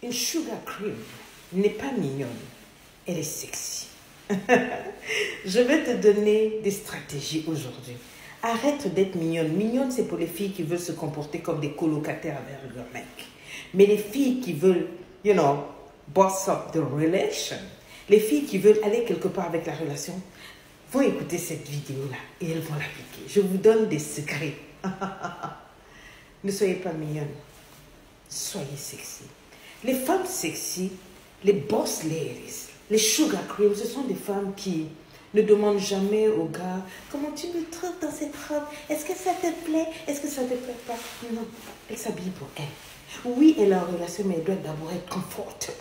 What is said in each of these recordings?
Une sugar cream n'est pas mignonne, elle est sexy. Je vais te donner des stratégies aujourd'hui. Arrête d'être mignonne. Mignonne, c'est pour les filles qui veulent se comporter comme des colocataires avec leur mec. Mais les filles qui veulent, boss up the relation, les filles qui veulent aller quelque part avec la relation, vont écouter cette vidéo-là et elles vont l'appliquer. Je vous donne des secrets. Ne soyez pas mignonne. Soyez sexy. Les femmes sexy, les boss ladies, les sugar cream, ce sont des femmes qui ne demandent jamais au gars comment tu me trouves dans cette robe. Est-ce que ça te plaît? Est-ce que ça te plaît pas? Non, elle s'habille pour elle. Oui, elle a une relation, mais elle doit d'abord être confortable.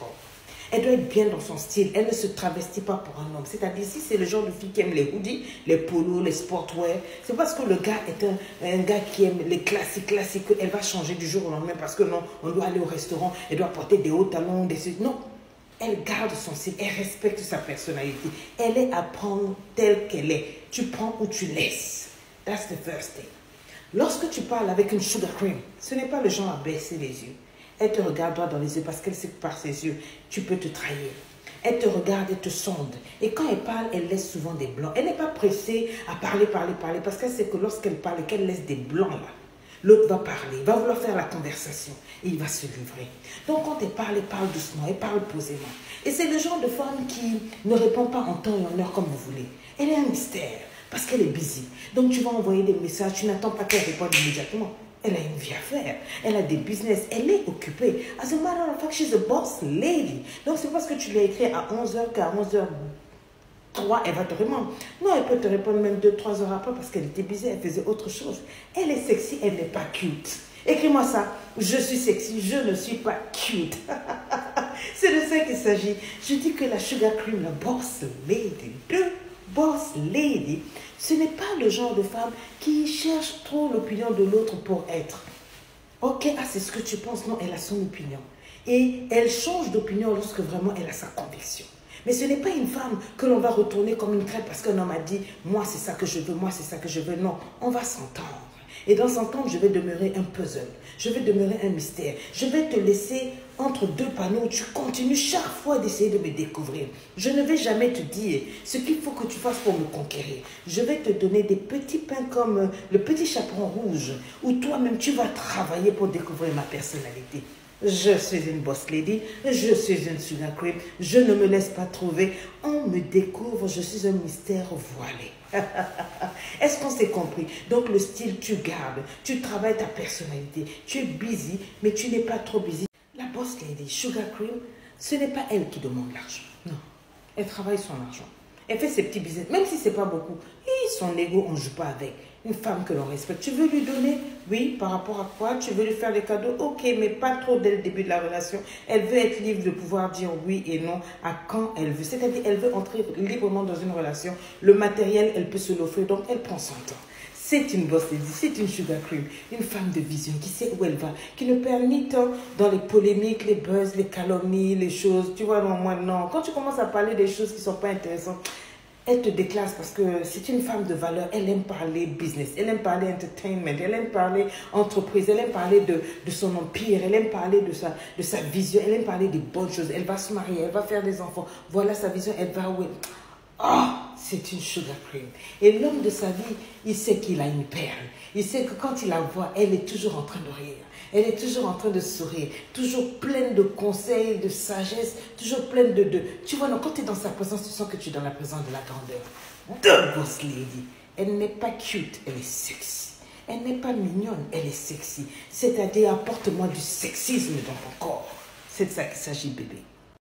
Elle doit être bien dans son style. Elle ne se travestit pas pour un homme. C'est-à-dire, si c'est le genre de fille qui aime les hoodies, les polos, les sportwear, c'est parce que le gars est un gars qui aime les classiques, elle va changer du jour au lendemain parce que non, on doit aller au restaurant, elle doit porter des hauts talons, Non, elle garde son style, elle respecte sa personnalité. Elle est à prendre telle qu'elle est. Tu prends ou tu laisses. That's the first thing. Lorsque tu parles avec une sugar cream, ce n'est pas le genre à baisser les yeux. Elle te regarde droit dans les yeux parce qu'elle sait que par ses yeux, tu peux te trahir. Elle te regarde et te sonde. Et quand elle parle, elle laisse souvent des blancs. Elle n'est pas pressée à parler parce qu'elle sait que lorsqu'elle parle et qu'elle laisse des blancs là, l'autre va parler, va vouloir faire la conversation et il va se livrer. Donc quand elle parle doucement, elle parle posément. Et c'est le genre de femme qui ne répond pas en temps et en heure comme vous voulez. Elle est un mystère parce qu'elle est busy. Donc tu vas envoyer des messages, tu n'attends pas qu'elle réponde immédiatement. Elle a une vie à faire, elle a des business, elle est occupée. As a matter of fact, she's a boss lady. Donc c'est parce que tu l'as écrit à 11h qu'à 11h03, elle va te répondre. Non, elle peut te répondre même 2-3 heures après parce qu'elle était busy, elle faisait autre chose. Elle est sexy, elle n'est pas cute. Écris-moi ça. Je suis sexy, je ne suis pas cute. C'est de ça qu'il s'agit. Je dis que la sugar cream, la boss lady, boss lady, ce n'est pas le genre de femme qui cherche trop l'opinion de l'autre pour être. Ok, c'est ce que tu penses. Non, elle a son opinion. Et elle change d'opinion lorsque vraiment elle a sa conviction. Mais ce n'est pas une femme que l'on va retourner comme une crêpe parce qu'un homme a dit « moi c'est ça que je veux, moi c'est ça que je veux ». Non, on va s'entendre. Et dans s'entendre, je vais demeurer un puzzle. Je vais demeurer un mystère. Je vais te laisser entre deux panneaux où tu continues chaque fois d'essayer de me découvrir. Je ne vais jamais te dire ce qu'il faut que tu fasses pour me conquérir. Je vais te donner des petits pains comme le petit chaperon rouge où toi-même tu vas travailler pour découvrir ma personnalité. Je suis une boss lady, je suis une sugar cream, je ne me laisse pas trouver, on me découvre, je suis un mystère voilé. Est-ce qu'on s'est compris? Donc le style, tu gardes, tu travailles ta personnalité, tu es busy, mais tu n'es pas trop busy. La boss lady, sugar cream, ce n'est pas elle qui demande l'argent, non. Elle travaille son argent, elle fait ses petits business, même si ce n'est pas beaucoup. Et son ego, on ne joue pas avec. Une femme que l'on respecte, tu veux lui donner? Oui, par rapport à quoi? Tu veux lui faire des cadeaux? Ok, mais pas trop dès le début de la relation. Elle veut être libre de pouvoir dire oui et non à quand elle veut. C'est-à-dire, elle veut entrer librement dans une relation. Le matériel, elle peut se l'offrir, donc elle prend son temps. C'est une boss lady, c'est une sugar cream, une femme de vision qui sait où elle va, qui ne perd ni temps dans les polémiques, les buzz, les calomnies, les choses. Tu vois, non, moi, non. Quand tu commences à parler des choses qui ne sont pas intéressantes, elle te déclasse parce que c'est une femme de valeur. Elle aime parler business, elle aime parler entertainment, elle aime parler entreprise, elle aime parler de son empire, elle aime parler de sa vision, elle aime parler des bonnes choses. Elle va se marier, elle va faire des enfants. Voilà sa vision, elle va où? C'est une sugar cream. Et l'homme de sa vie, il sait qu'il a une perle. Il sait que quand il la voit, elle est toujours en train de rire. Elle est toujours en train de sourire, toujours pleine de conseils, de sagesse, toujours pleine de... Tu vois, non, quand tu es dans sa présence, tu sens que tu es dans la présence de la grandeur. The boss lady. Elle n'est pas cute, elle est sexy. Elle n'est pas mignonne, elle est sexy. C'est-à-dire, apporte-moi du sexisme dans ton corps. C'est de ça qu'il s'agit, bébé.